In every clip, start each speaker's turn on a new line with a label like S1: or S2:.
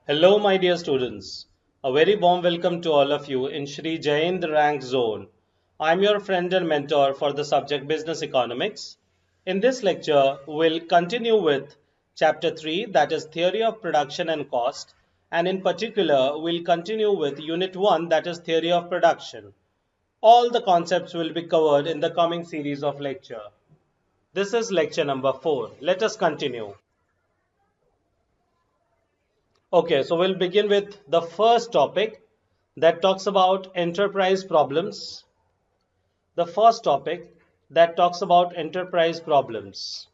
S1: Hello, my dear students. A very warm welcome to all of you in Shri Jain Rank Zone. I'm your friend and mentor for the subject Business Economics. In this lecture, we'll continue with Chapter 3, that is Theory of Production and Cost, and in particular, we'll continue with Unit 1, that is Theory of Production. All the concepts will be covered in the coming series of lecture. This is lecture number 4. Let us continue. Okay, so we'll begin with the first topic that talks about enterprise problems. The first topic that talks about enterprise problems.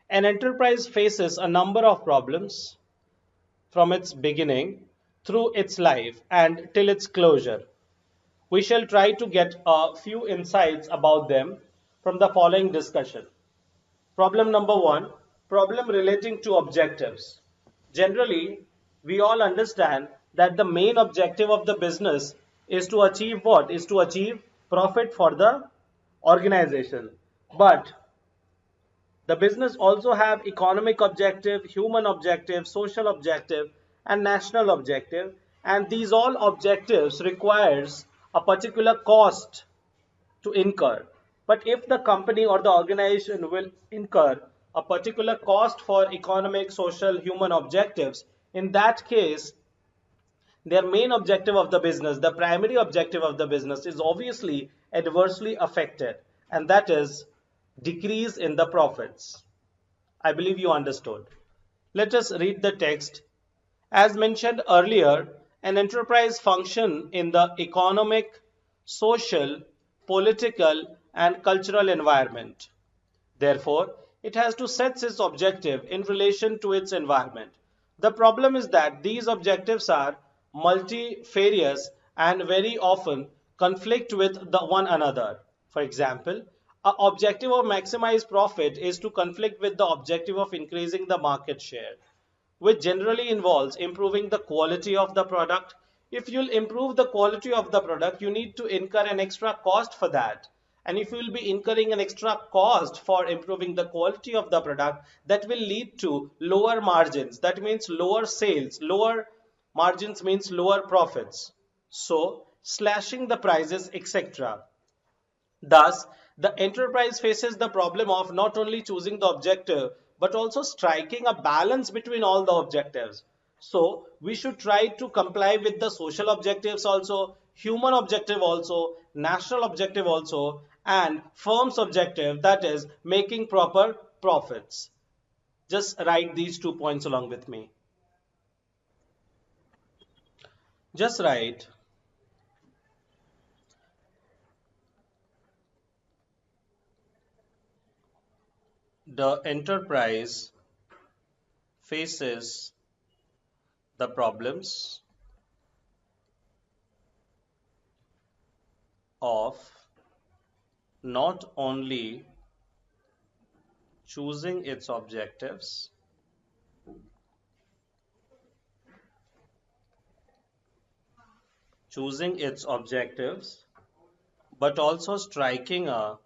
S1: An enterprise faces a number of problems from its beginning through its life and till its closure. We shall try to get a few insights about them from the following discussion. Problem number 1, problem relating to objectives. Generally, we all understand that the main objective of the business is to achieve what? Is to achieve profit for the organization. But the business also have economic objective, human objective, social objective, and national objective. And these all objectives requires a particular cost to incur. But if the company or the organization will incur a particular cost for economic, social, human objectives, in that case, their main objective of the business, the primary objective of the business, is obviously adversely affected, and that is decrease in the profits. I believe you understood. Let us read the text. As mentioned earlier, an enterprise function in the economic, social, political, and cultural environment. Therefore, it has to set its objective in relation to its environment. The problem is that these objectives are multifarious and very often conflict with the one another. For example, an objective of maximize profit is to conflict with the objective of increasing the market share, which generally involves improving the quality of the product. If you'll improve the quality of the product, you need to incur an extra cost for that. And if you will be incurring an extra cost for improving the quality of the product, that will lead to lower margins. That means lower sales. Lower margins means lower profits. So, slashing the prices, etc. Thus, the enterprise faces the problem of not only choosing the objective but also striking a balance between all the objectives. So, we should try to comply with the social objectives also, human objective also, national objective also, and firm's objective, that is making proper profits. Just write these 2 points along with me. Just write the enterprise faces the problems of not only choosing its objectives but also striking a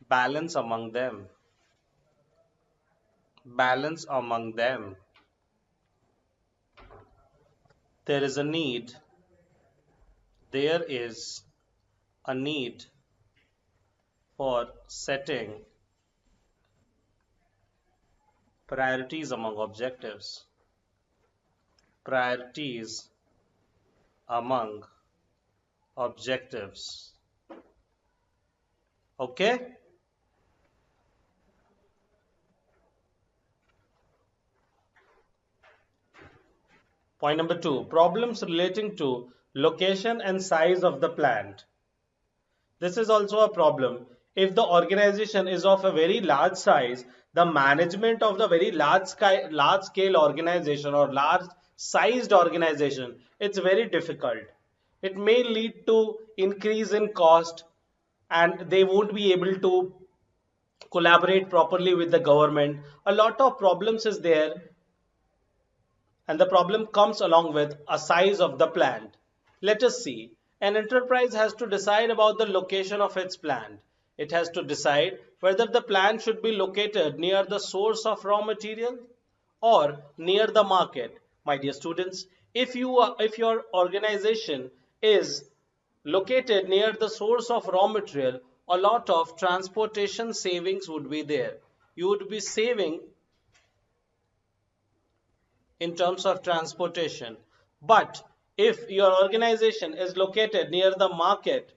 S1: balance among them. There is a need for setting priorities among objectives. Okay? Point number 2, problems relating to location and size of the plant. This is also a problem. If the organization is of a very large size, the management of the very large scale organization or large sized organization, it's very difficult. It may lead to increase in cost, and they won't be able to collaborate properly with the government. A lot of problems is there, and the problem comes along with a size of the plant. Let us see. An enterprise has to decide about the location of its plant. It has to decide whether the plant should be located near the source of raw material or near the market. My dear students, if your organization is located near the source of raw material, a lot of transportation savings would be there. You would be saving in terms of transportation. But if your organization is located near the market,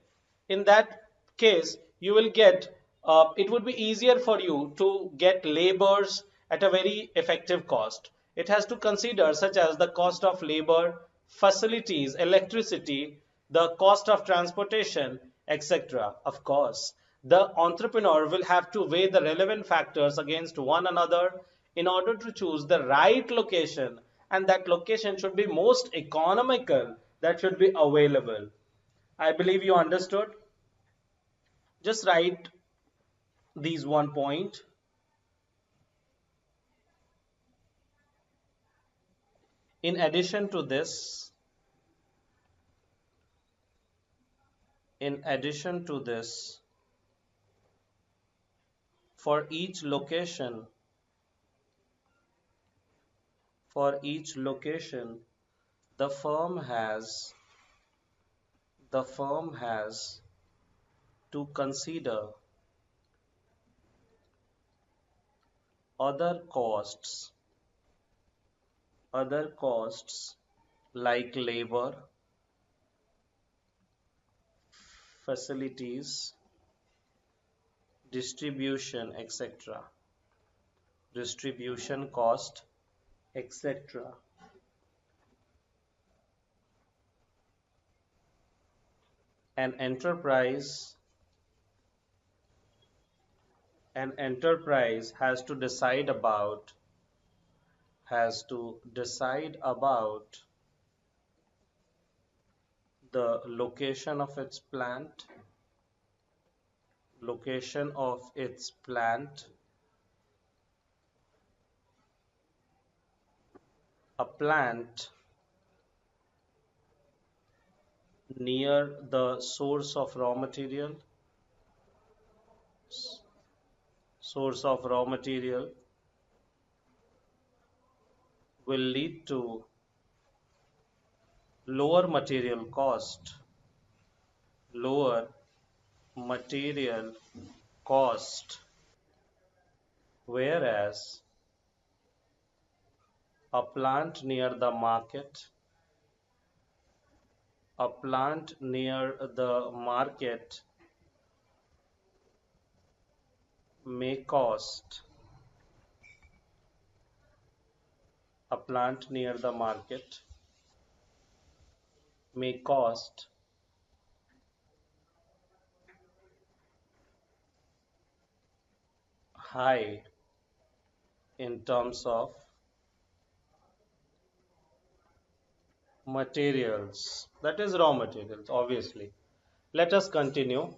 S1: in that case, you will get, it would be easier for you to get laborers at a very effective cost. It has to consider such as the cost of labor, facilities, electricity, the cost of transportation, etc. Of course, the entrepreneur will have to weigh the relevant factors against one another in order to choose the right location, and that location should be most economical, that should be available. I believe you understood. Just write these one point. In addition to this, in addition to this, for each location, for each location, the firm has the firm has to consider other costs, other costs like labor, facilities, distribution, etc. Distribution cost, etc. An enterprise has to decide about the location of its plant. A plant near the source of raw material will lead to lower material cost, lower material cost, whereas a plant near the market, a plant near the market may cost, a plant near the market may cost high in terms of materials, that is raw materials, obviously. Let us continue.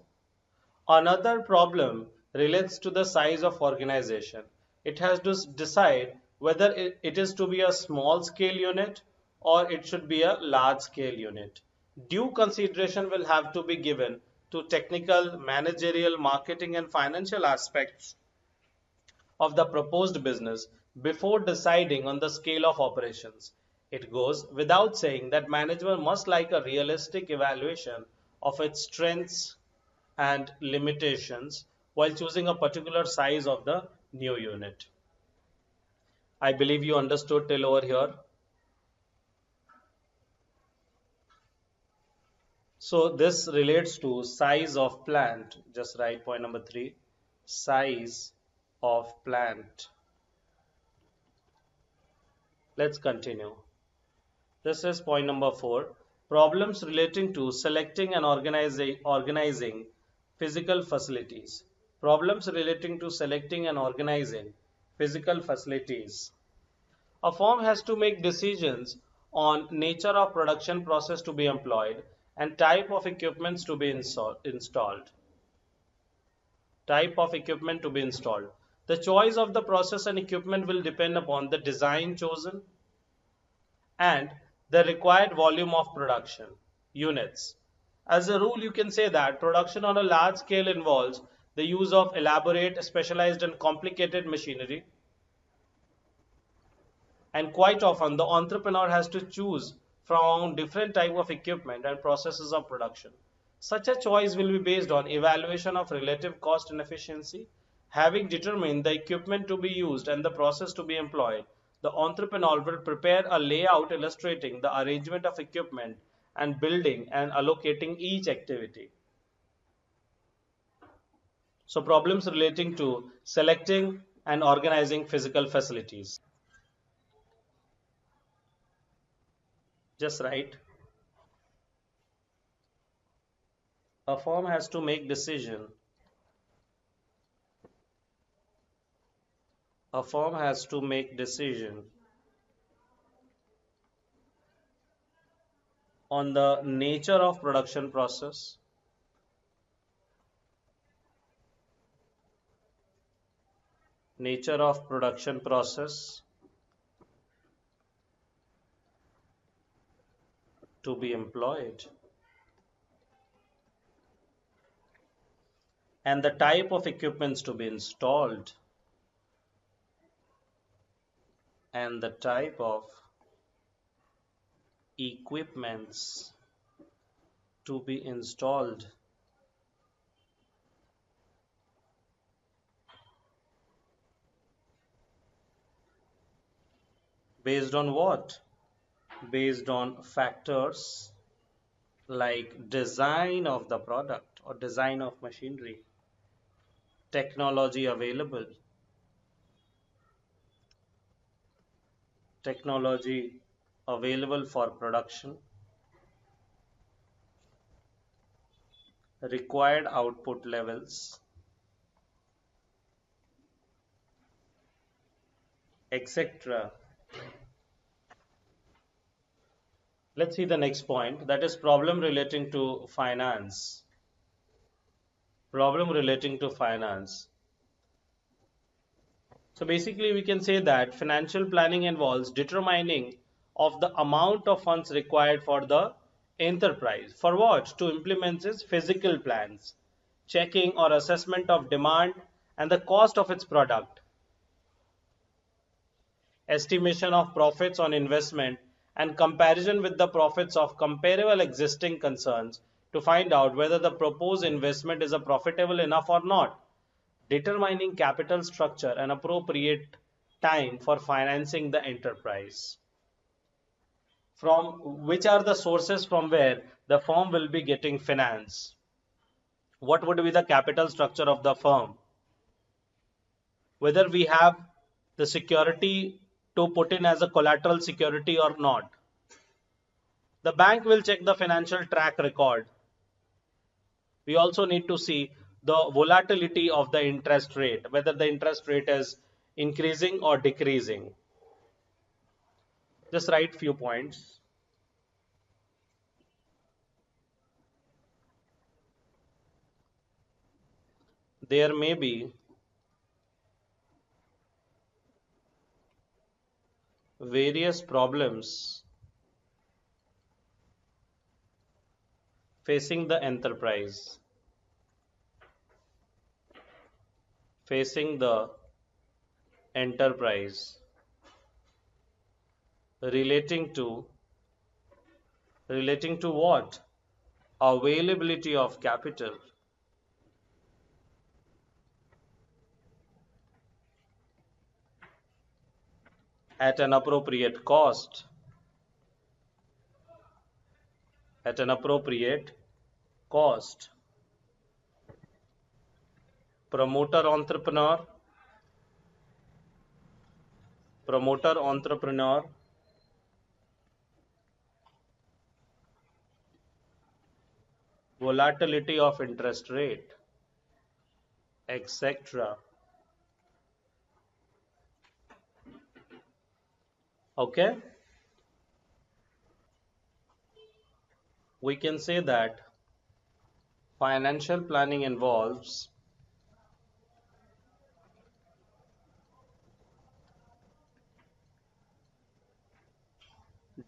S1: Another problem relates to the size of organization. It has to decide whether it is to be a small scale unit or it should be a large scale unit. Due consideration will have to be given to technical, managerial, marketing and financial aspects of the proposed business before deciding on the scale of operations. It goes without saying that management must like a realistic evaluation of its strengths and limitations while choosing a particular size of the new unit. I believe you understood till over here. So this relates to size of plant. Just write point number 3, size of plant. Let's continue. This is point number 4. Problems relating to selecting and organizing physical facilities. Problems relating to selecting and organizing physical facilities. A firm has to make decisions on nature of production process to be employed and type of equipments to be installed. Type of equipment to be installed. The choice of the process and equipment will depend upon the design chosen and the required volume of production units. As a rule, you can say that production on a large scale involves the use of elaborate, specialized and complicated machinery, and quite often the entrepreneur has to choose from different type of equipment and processes of production. Such a choice will be based on evaluation of relative cost and efficiency. Having determined the equipment to be used and the process to be employed, the entrepreneur will prepare a layout illustrating the arrangement of equipment and building and allocating each activity. So problems relating to selecting and organizing physical facilities. Just write. A firm has to make decision. A firm has to make decision on the nature of production process, nature of production process to be employed, and the type of equipments to be installed, and the type of equipments to be installed. Based on what? Based on factors like design of the product or design of machinery, technology available, technology available for production, required output levels, etc. Let's see the next point, that is problem relating to finance. Problem relating to finance. So basically we can say that financial planning involves determining of the amount of funds required for the enterprise. For what? To implement its physical plans, checking or assessment of demand and the cost of its product, estimation of profits on investment and comparison with the profits of comparable existing concerns to find out whether the proposed investment is a profitable enough or not, determining capital structure and appropriate time for financing the enterprise. From which are the sources from where the firm will be getting finance? What would be the capital structure of the firm? Whether we have the security to put in as a collateral security or not. The bank will check the financial track record. We also need to see the volatility of the interest rate, whether the interest rate is increasing or decreasing. Just write few points. There may be various problems facing the enterprise, facing the enterprise relating to what? Availability of capital, at an appropriate cost, at an appropriate cost. Promoter entrepreneur, promoter entrepreneur, volatility of interest rate, etc. Okay, we can say that financial planning involves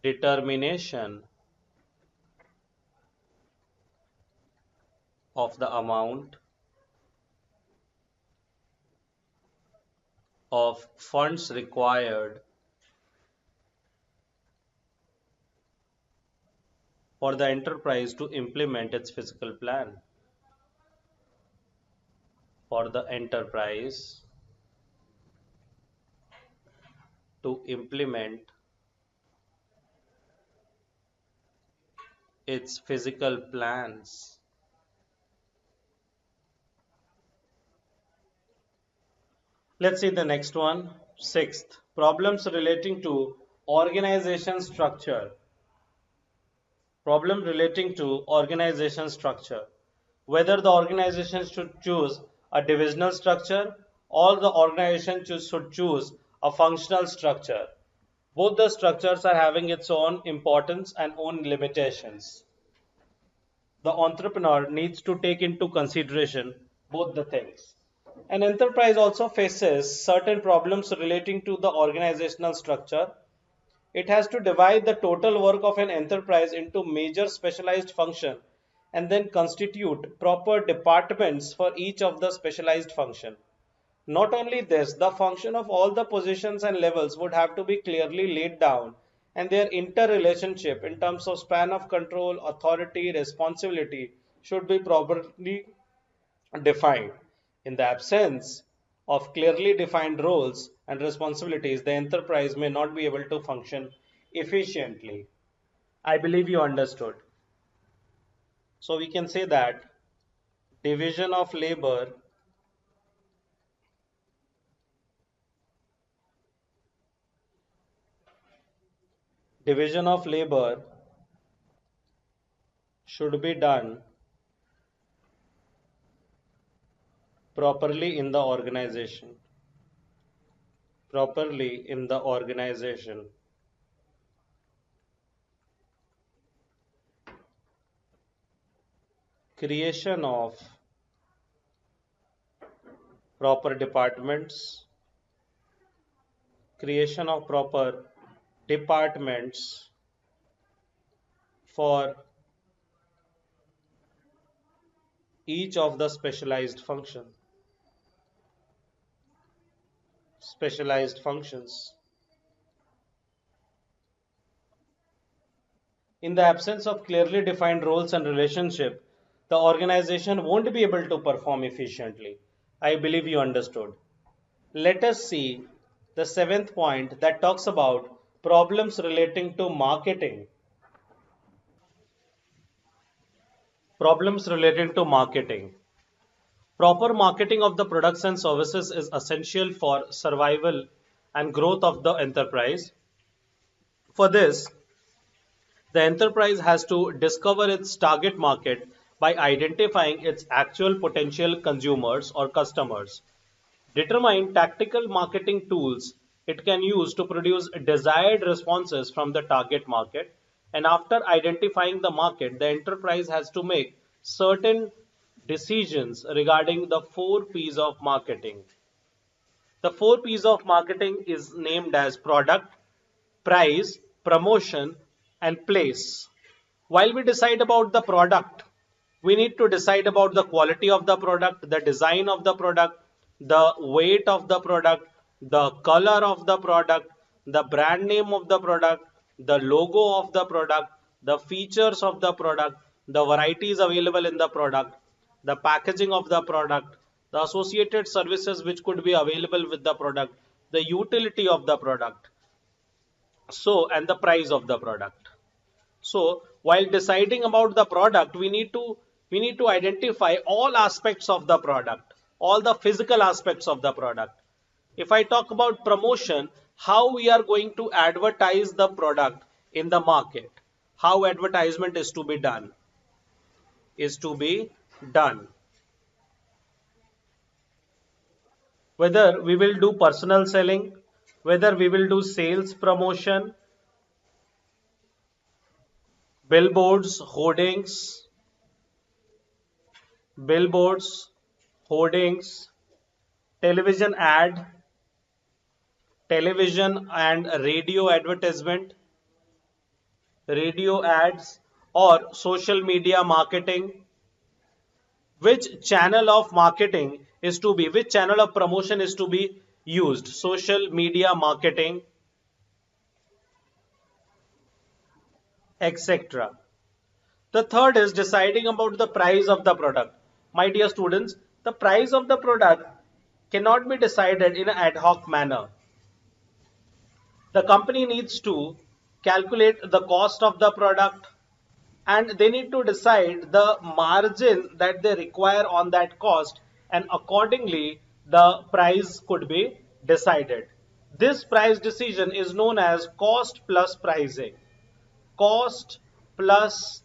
S1: determination of the amount of funds required for the enterprise to implement its physical plan. For the enterprise to implement its physical plans. Let's see the next one. Sixth, problems relating to organization structure. Problem relating to organization structure. Whether the organization should choose a divisional structure or the organization should choose a functional structure. Both the structures are having its own importance and own limitations. The entrepreneur needs to take into consideration both the things. An enterprise also faces certain problems relating to the organizational structure. It has to divide the total work of an enterprise into major specialized functions and then constitute proper departments for each of the specialized function. Not only this, the function of all the positions and levels would have to be clearly laid down, and their interrelationship in terms of span of control, authority, responsibility should be properly defined. In the absence of clearly defined roles and responsibilities, the enterprise may not be able to function efficiently. I believe you understood. So we can say that division of labor division of labor should be done properly in the organization. Properly in the organization. Creation of proper departments. Creation of proper departments for each of the specialized functions. In the absence of clearly defined roles and relationship, the organization won't be able to perform efficiently. I believe you understood. Let us see the seventh point that talks about problems relating to marketing. Problems relating to marketing. Proper marketing of the products and services is essential for survival and growth of the enterprise. For this, the enterprise has to discover its target market by identifying its actual potential consumers or customers. Determine tactical marketing tools it can use to produce desired responses from the target market. And after identifying the market, the enterprise has to make certain decisions regarding the 4 P's of marketing. The 4 P's of marketing is named as product, price, promotion, and place. While we decide about the product, we need to decide about the quality of the product, the design of the product, the weight of the product, the color of the product, the brand name of the product, the logo of the product, the features of the product, the varieties available in the product, the packaging of the product, the associated services which could be available with the product, the utility of the product, and the price of the product. So while deciding about the product, we need to identify all aspects of the product, all the physical aspects of the product. If I talk about promotion, how we are going to advertise the product in the market, how advertisement is to be done. Whether we will do personal selling, whether we will do sales promotion, billboards, billboards, hoardings, television ad, television and radio ads, or social media marketing. Which channel of promotion is to be used, social media marketing, etc. The third is deciding about the price of the product. My dear students, the price of the product cannot be decided in an ad hoc manner. The company needs to calculate the cost of the product, and they need to decide the margin that they require on that cost, and accordingly the price could be decided. This price decision is known as cost plus pricing. Cost plus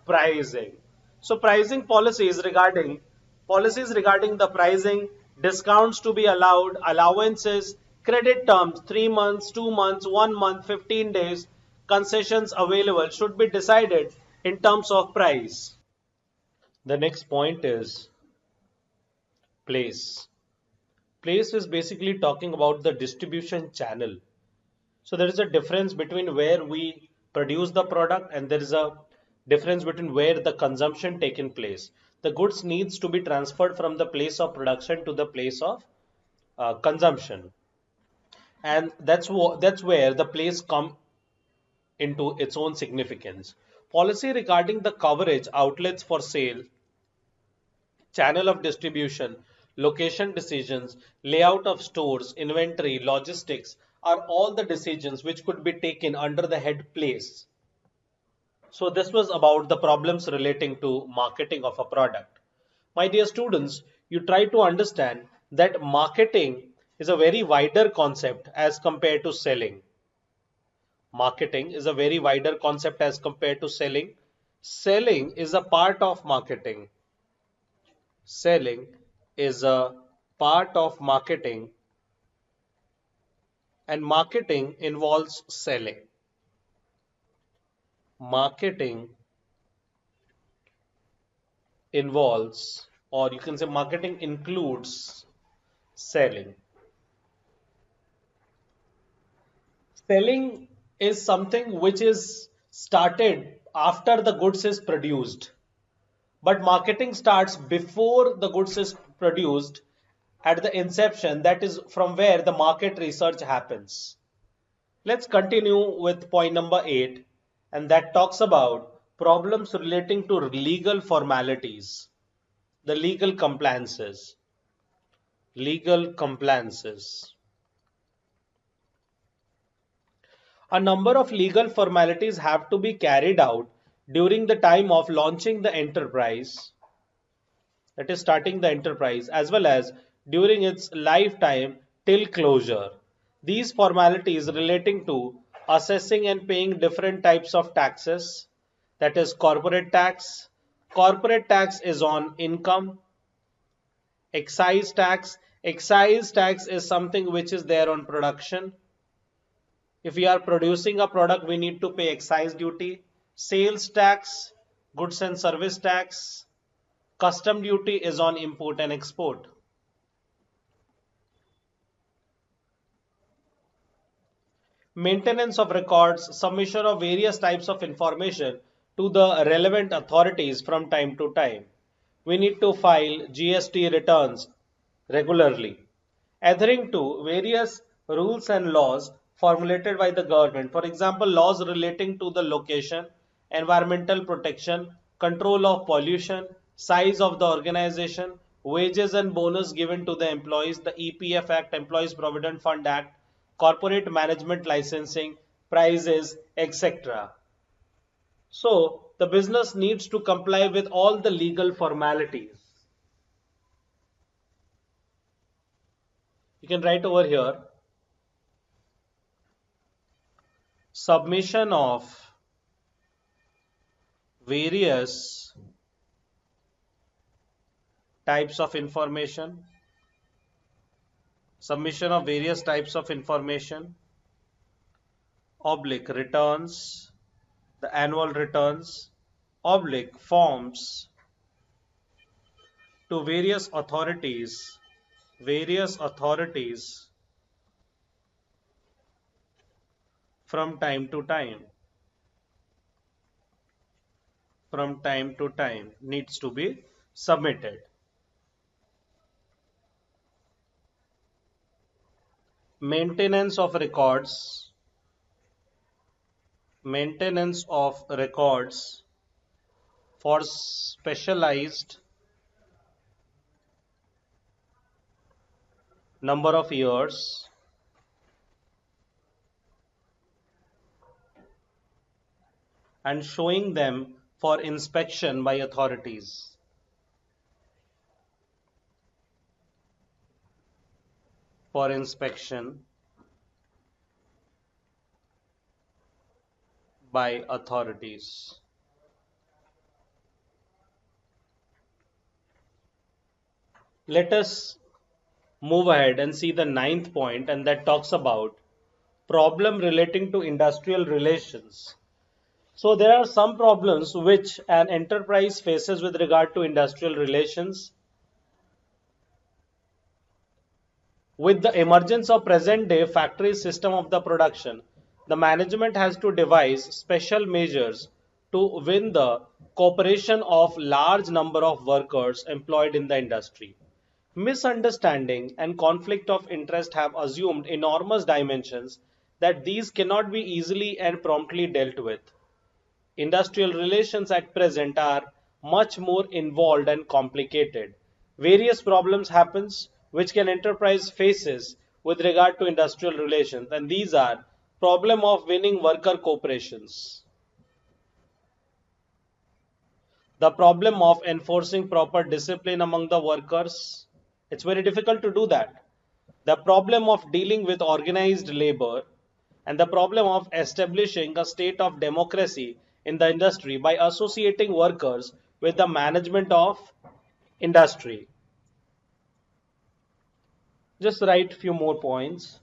S1: pricing. So pricing policies regarding the pricing, discounts to be allowed, allowances, credit terms, 3 months, 2 months, 1 month, 15 days, concessions available should be decided in terms of price. The next point is place. Place is basically talking about the distribution channel. So there is a difference between where we produce the product, and there is a difference between where the consumption taken place. The goods needs to be transferred from the place of production to the place of consumption, and that's where the place come into its own significance. Policy regarding the coverage, outlets for sale, channel of distribution, location decisions, layout of stores, inventory, logistics are all the decisions which could be taken under the head place. So this was about the problems relating to marketing of a product. My dear students, you try to understand that marketing is a very wider concept as compared to selling. Marketing is a very wider concept as compared to selling. Selling is a part of marketing. Selling is a part of marketing, and marketing involves selling. Marketing involves, or you can say marketing includes selling. Selling is something which is started after the goods is produced, but marketing starts before the goods is produced, at the inception, that is from where the market research happens. Let's continue with point number 8, and that talks about problems relating to legal formalities, the legal compliances. Legal compliances. A number of legal formalities have to be carried out during the time of launching the enterprise, that is starting the enterprise, as well as during its lifetime till closure. These formalities relating to assessing and paying different types of taxes, that is corporate tax. Corporate tax is on income. Excise tax. Excise tax is something which is there on production. If we are producing a product, we need to pay excise duty. Sales tax, goods and service tax. Custom duty is on import and export. Maintenance of records, submission of various types of information to the relevant authorities from time to time. We need to file GST returns regularly. Adhering to various rules and laws formulated by the government. For example, laws relating to the location, environmental protection, control of pollution, size of the organization, wages and bonus given to the employees, the EPF Act, Employees Provident Fund Act, corporate management licensing, prices, etc. So the business needs to comply with all the legal formalities. You can write over here, submission of various types of information, submission of various types of information, oblique returns, the annual returns, oblique forms to various authorities from time to time needs to be submitted. maintenance of records, maintenance of records for specialized number of years and showing them for inspection by authorities. For inspection by authorities. Let us move ahead and see the ninth point, and that talks about problem relating to industrial relations. So there are some problems which an enterprise faces with regard to industrial relations. With the emergence of present day factory system of the production, the management has to devise special measures to win the cooperation of large number of workers employed in the industry. Misunderstanding and conflict of interest have assumed enormous dimensions that these cannot be easily and promptly dealt with. Industrial relations at present are much more involved and complicated. Various problems happens which an enterprise faces with regard to industrial relations, and these are problem of winning worker cooperations, the problem of enforcing proper discipline among the workers. It's very difficult to do that. The problem of dealing with organized labor, and the problem of establishing a state of democracy in the industry by associating workers with the management of industry. Just write few more points.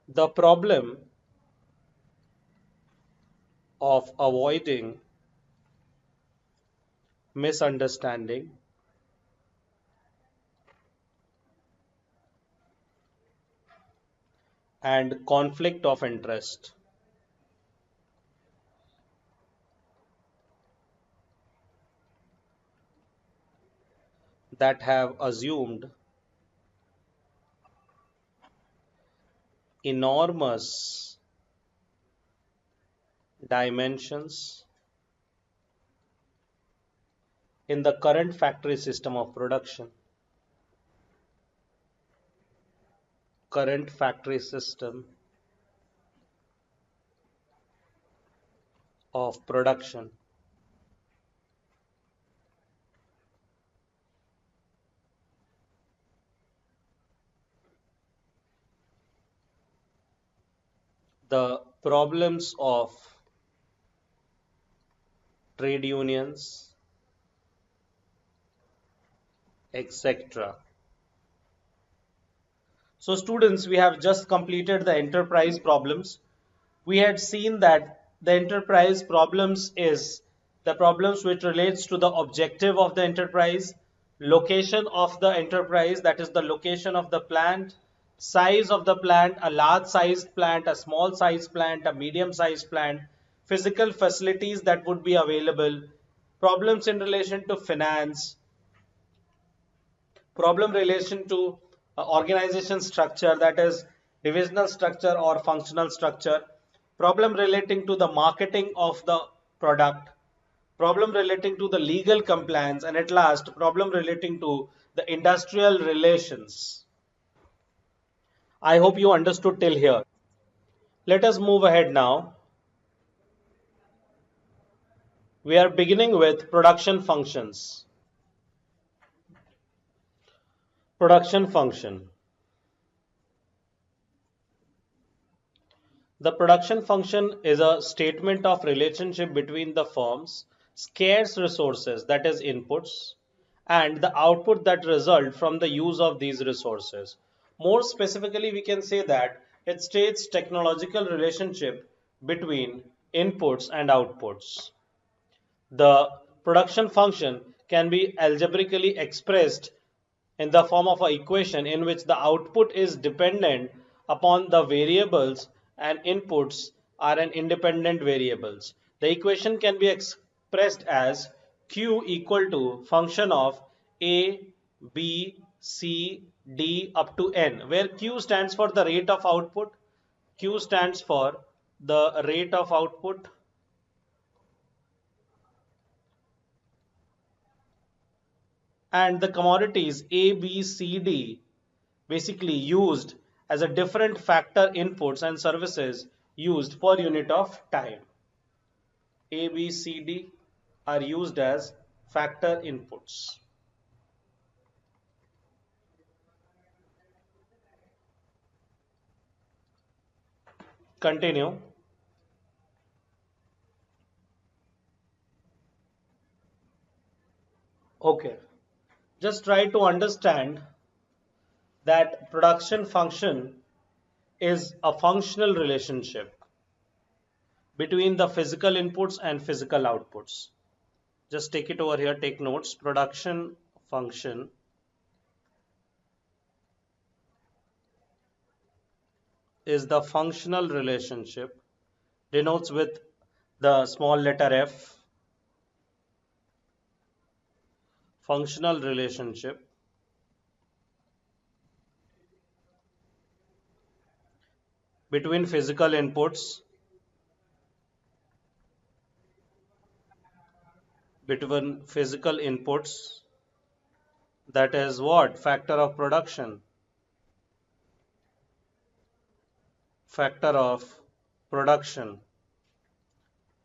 S1: The problem of avoiding misunderstanding and conflict of interest that have assumed enormous dimensions in the current factory system of production. Current factory system of production. The problems of trade unions, etc. So students, we have just completed the enterprise problems. We had seen that the enterprise problems is the problems which relates to the objective of the enterprise, location of the enterprise, that is the location of the plant, size of the plant, a large sized plant, a small sized plant, a medium sized plant, physical facilities that would be available, problems in relation to finance, problem relation to organization structure, that is divisional structure or functional structure, problem relating to the marketing of the product, problem relating to the legal compliance, and at last problem relating to the industrial relations. I hope you understood till here. Let us move ahead now. We are beginning with production functions. Production function. The production function is a statement of relationship between the firm's scarce resources, that is inputs, and the output that result from the use of these resources. More specifically, we can say that it states technological relationship between inputs and outputs. The production function can be algebraically expressed in the form of an equation in which the output is dependent upon the variables and inputs are an independent variables. The equation can be expressed as Q equal to function of A, B, C, D up to N, where Q stands for the rate of output. Q stands for the rate of output, and the commodities A, B, C, D basically used as a different factor inputs and services used per unit of time. A, B, C, D are used as factor inputs. Continue. Okay. Just try to understand that production function is a functional relationship between the physical inputs and physical outputs. Just take it over here, take notes. Production function is the functional relationship, denotes with the small letter f, functional relationship between physical inputs, that is what? Factor of production, factor of production,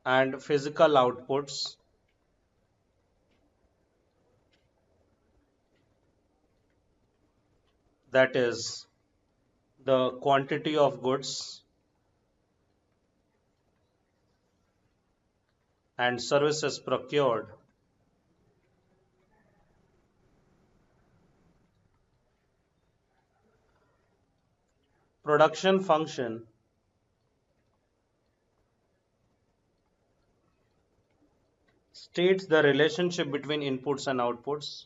S1: and physical outputs, that is the quantity of goods and services procured. Production function states the relationship between inputs and outputs,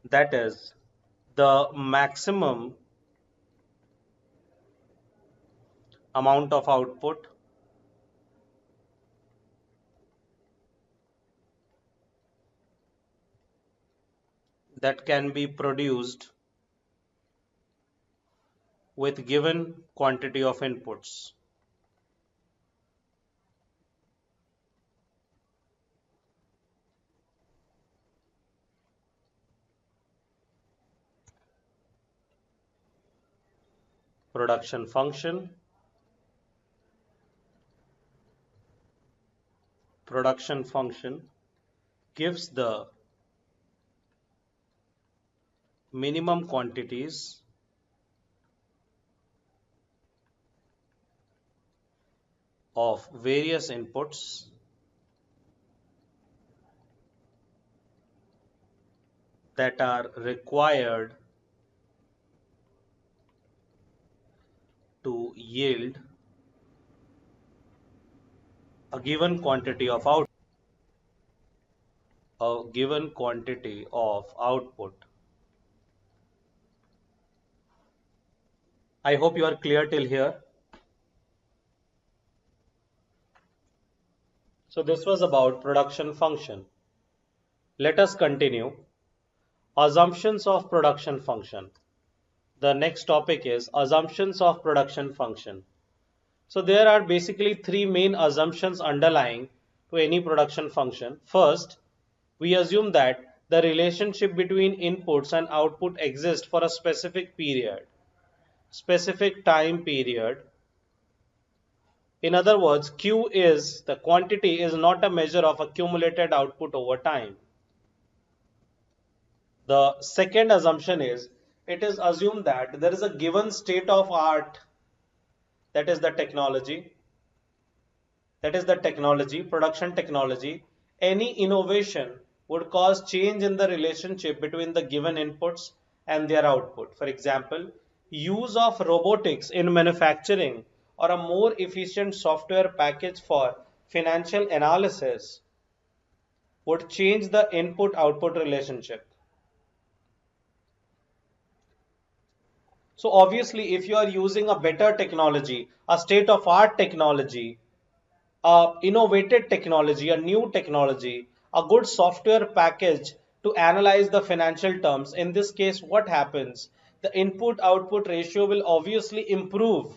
S1: that is the maximum amount of output that can be produced with given quantity of inputs. Production function gives the minimum quantities of various inputs that are required to yield a given quantity of output. I hope you are clear till here. So this was about production function. Let us continue. Assumptions of production function. The next topic is assumptions of production function. So there are basically three main assumptions underlying to any production function. First, we assume that the relationship between inputs and output exists for a specific time period. In other words, Q is the quantity is not a measure of accumulated output over time. The second assumption is it is assumed that there is a given state of art, that is the production technology. Any innovation would cause change in the relationship between the given inputs and their output. For example, use of robotics in manufacturing or a more efficient software package for financial analysis would change the input-output relationship. So obviously, if you are using a better technology, a state-of-art technology, innovative technology, a new technology, a good software package to analyze the financial terms. In this case, what happens? The input output ratio will obviously improve.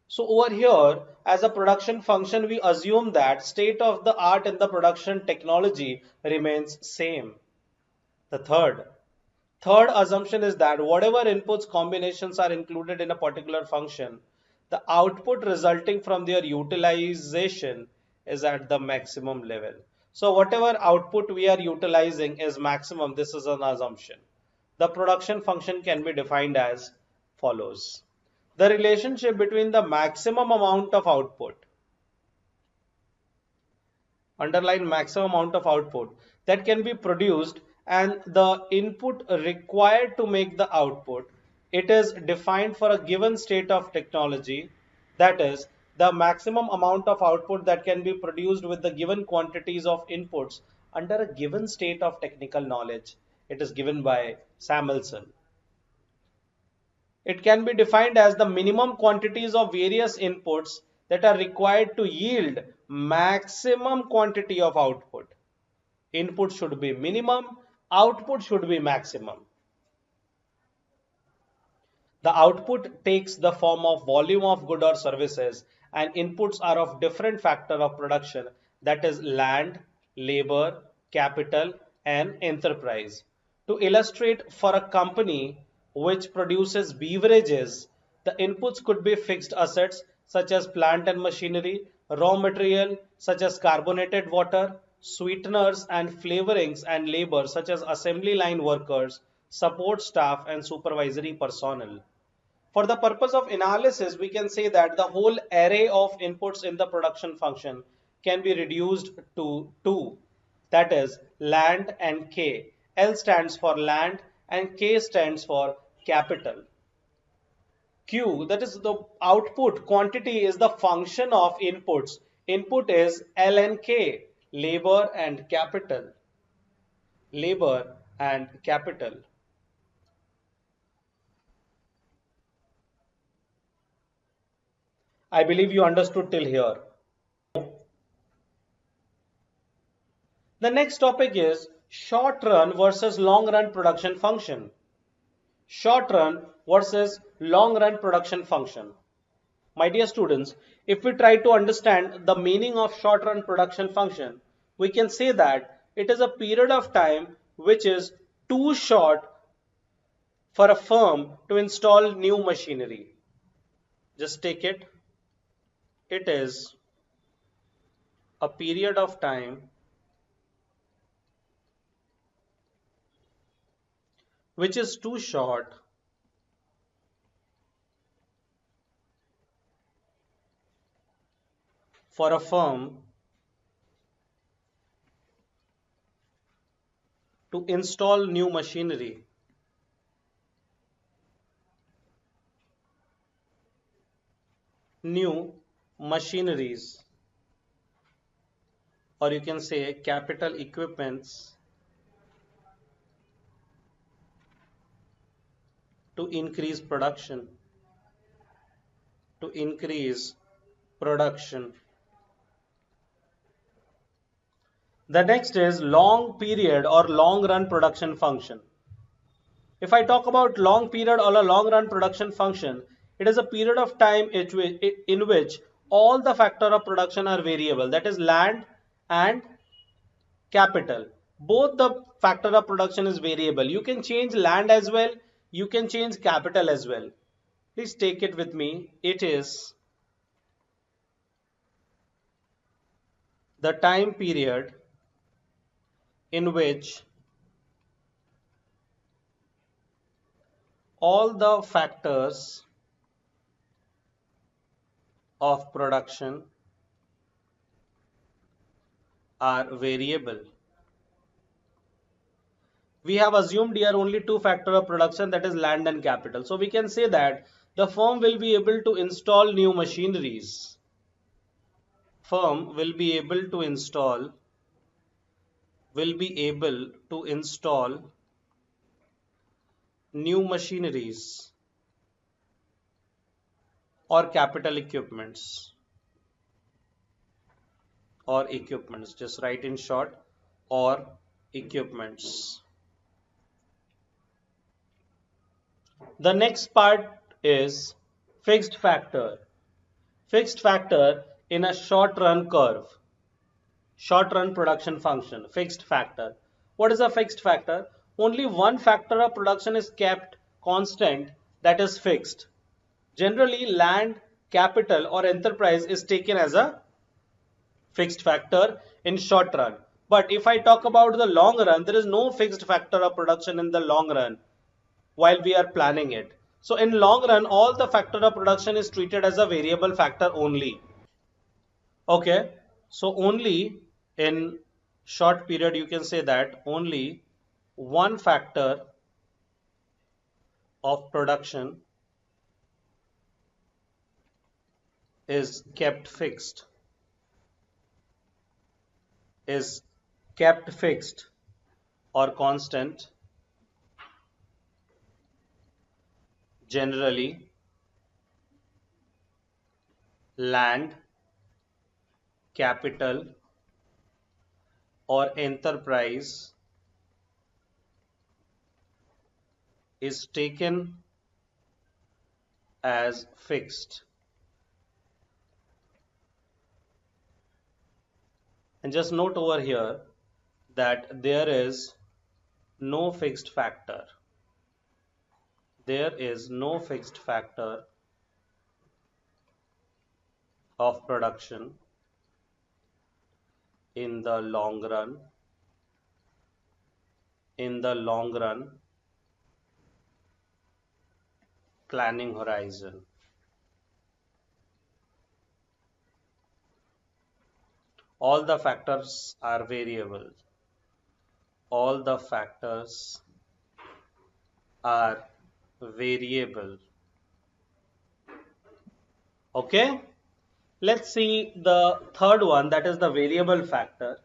S1: So over here, as a production function, we assume that state of the art in the production technology remains same. The third assumption is that whatever inputs combinations are included in a particular function, the output resulting from their utilization is at the maximum level. So whatever output we are utilizing is maximum. This is an assumption. The production function can be defined as follows. The relationship between the maximum amount of output, underline maximum amount of output that can be produced and the input required to make the output, it is defined for a given state of technology, that is the maximum amount of output that can be produced with the given quantities of inputs under a given state of technical knowledge. It is given by Samuelson. It can be defined as the minimum quantities of various inputs that are required to yield maximum quantity of output. Input should be minimum, output should be maximum. The output takes the form of volume of good or services, and inputs are of different factor of production, that is land, labor, capital and enterprise. To illustrate, for a company which produces beverages, the inputs could be fixed assets such as plant and machinery, raw material such as carbonated water, sweeteners and flavorings, and labor such as assembly line workers, support staff and supervisory personnel. For the purpose of analysis, we can say that the whole array of inputs in the production function can be reduced to two, that is land and K. L stands for land and K stands for capital. Q, that is the output quantity, is the function of inputs. Input is L and K, labor and capital. Labor and capital. I believe you understood till here. The next topic is short run versus long run production function. Short run versus long run production function. My dear students, if we try to understand the meaning of short run production function, we can say that it is a period of time which is too short for a firm to install new machinery. Just take it. It is a period of time which is too short for a firm to install new machinery. New machineries, or you can say capital equipments, to increase production. To increase production. The next is long period or long run production function. If I talk about long period or a long run production function, it is a period of time in which all the factor of production are variable, that is land and capital. Both the factor of production is variable. You can change land as well, you can change capital as well. Please take it with me. It is the time period in which all the factors of production are variable. We have assumed here only two factors of production, that is land and capital. So we can say that the firm will be able to install new machineries. Firm will be able to install new machineries or capital equipments, just write in short, or equipments. The next part is fixed factor. Fixed factor in a short run curve, short run production function, fixed factor. What is a fixed factor? Only one factor of production is kept constant, that is fixed. Generally, land, capital or enterprise is taken as a fixed factor in short run. But if I talk about the long run, there is no fixed factor of production in the long run while we are planning it. So in long run, all the factor of production is treated as a variable factor only. Okay, so only in short period you can say that only one factor of production is kept fixed, or constant. Generally, land, capital or enterprise is taken as fixed. And just note over here that there is no fixed factor. There is no fixed factor of production in the long run. In the long run planning horizon. All the factors are variable. All the factors are variable. Okay, let's see the third one, that is the variable factor.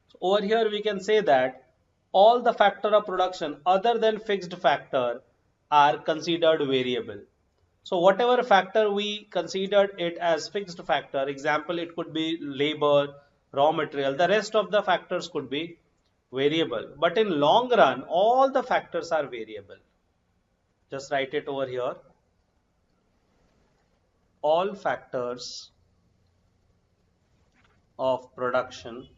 S1: So over here we can say that all the factor of production other than fixed factor are considered variable. So whatever factor we considered it as fixed factor, example it could be labor, raw material, the rest of the factors could be variable. But in long run all the factors are variable. Just write it over here. All factors of production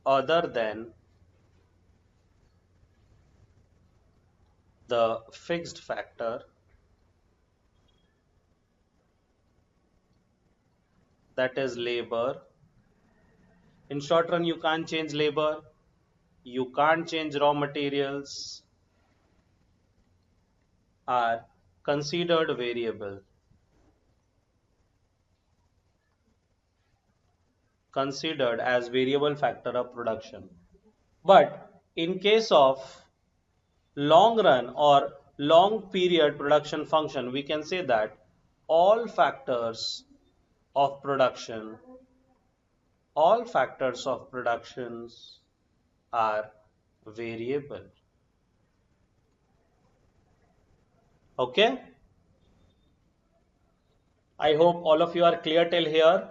S1: other than the fixed factor, that is labor. In short run you can't change labor, you can't change raw materials, are considered variable. Considered as variable factor of production. But in case of long run or long period production function, we can say that all factors of production, all factors of productions are variable. Okay, I hope all of you are clear till here.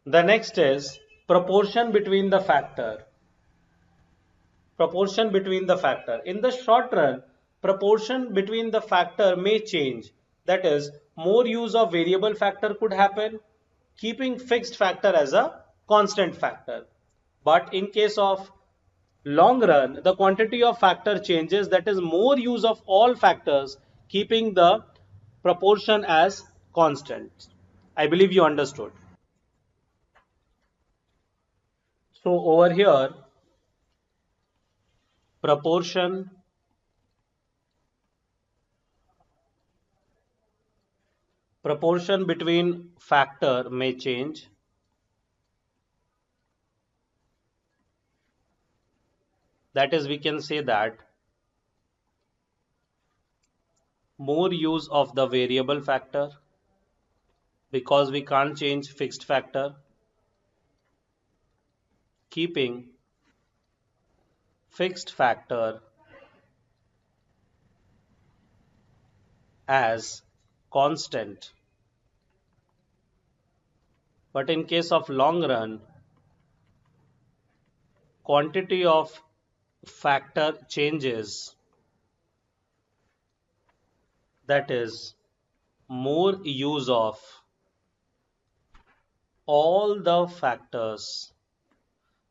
S1: The next is proportion between the factor. Proportion between the factor. In the short run, proportion between the factor may change. That is, more use of variable factor could happen, keeping fixed factor as a constant factor. But in case of long run, the quantity of factor changes, that is more use of all factors, keeping the proportion as constant. I believe you understood. So over here, proportion between factor may change. That is, we can say that more use of the variable factor because we can't change fixed factor, keeping fixed factor as constant. But in case of long run, quantity of factor changes, that is more use of all the factors,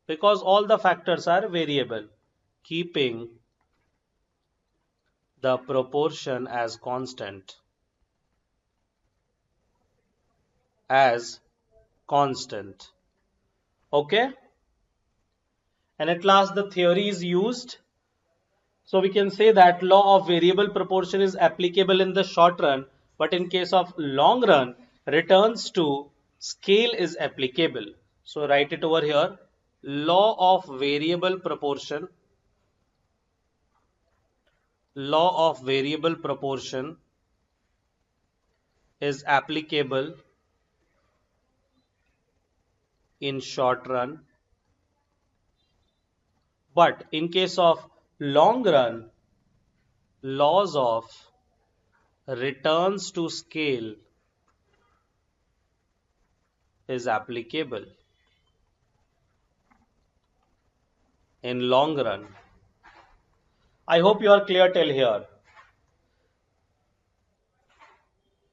S1: because all the factors are variable, keeping the proportion as constant. Okay, and at last the theory is used. So we can say that law of variable proportion is applicable in the short run, but in case of long run, returns to scale is applicable. So write it over here. Law of variable proportion. Law of variable proportion is applicable in short run, but in case of long run, laws of returns to scale is applicable in long run. I hope you are clear till here.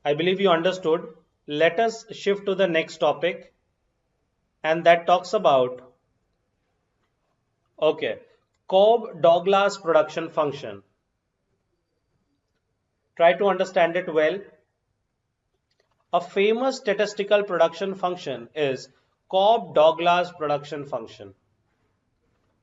S1: I believe you understood. Let us shift to the next topic, and that talks about, okay, Cobb-Douglas production function. Try to understand it well. A famous statistical production function is Cobb-Douglas production function.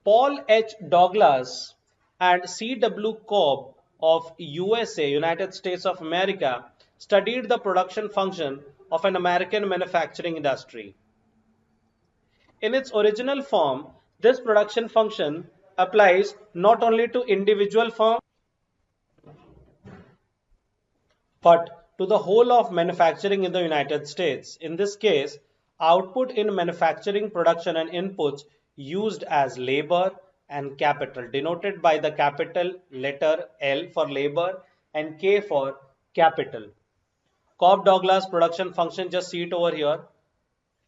S1: Paul H. Douglas and C. W. Cobb of USA, United States of America, studied the production function of an American manufacturing industry. In its original form, this production function applies not only to individual firms but to the whole of manufacturing in the United States. In this case, output in manufacturing production and inputs used as labor and capital, denoted by the capital letter L for labor and K for capital. Cobb-Douglas production function, just see it over here.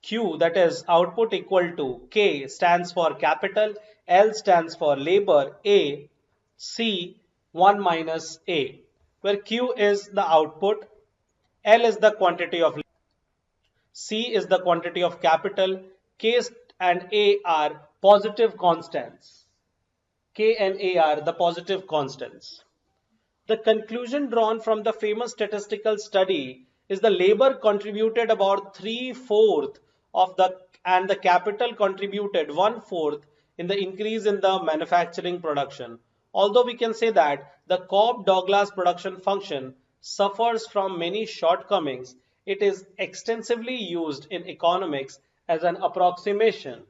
S1: Q, that is output, equal to K stands for capital, L stands for labor, A, C, 1 minus A, where Q is the output, L is the quantity of labor, C is the quantity of capital, K and A are positive constants. K and A are the positive constants. The conclusion drawn from the famous statistical study is the labor contributed about 3/4 of and the capital contributed 1/4 in the increase in the manufacturing production. Although we can say that the Cobb-Douglas production function suffers from many shortcomings, it is extensively used in economics as an approximation.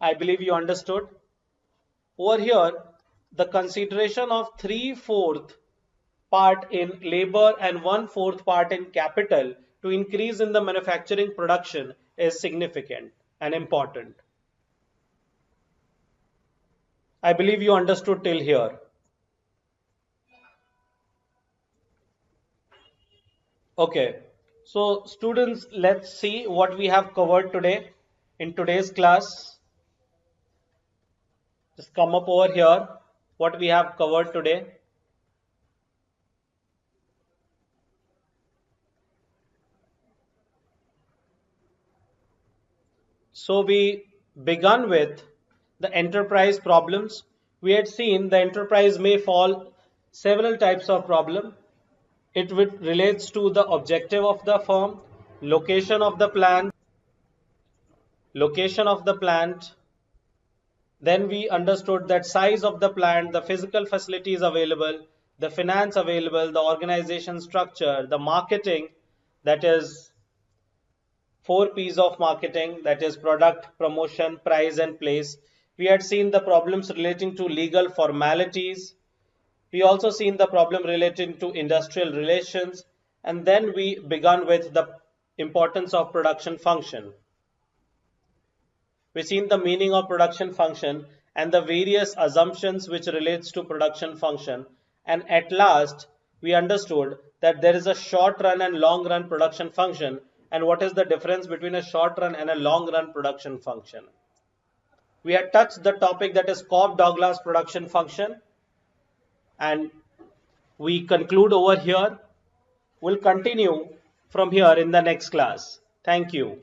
S1: I believe you understood. Over here, the consideration of 3/4 part in labor and 1/4 part in capital to increase in the manufacturing production is significant and important. I believe you understood till here. Okay, so students, let's see what we have covered today in today's class. Just come up over here, what we have covered today. So we began with the enterprise problems. We had seen the enterprise may fall several types of problem. It relates to the objective of the firm, location of the plant, then we understood that size of the plant, the physical facilities available, the finance available, the organization structure, the marketing, that is 4 P's of marketing, that is product, promotion, price and place. We had seen the problems relating to legal formalities. We also seen the problem relating to industrial relations, and then we began with the importance of production function. We've seen the meaning of production function and the various assumptions which relates to production function. And at last, we understood that there is a short run and long run production function, and what is the difference between a short run and a long run production function. We had touched the topic that is Cobb-Douglas production function, and we conclude over here. We'll continue from here in the next class. Thank you.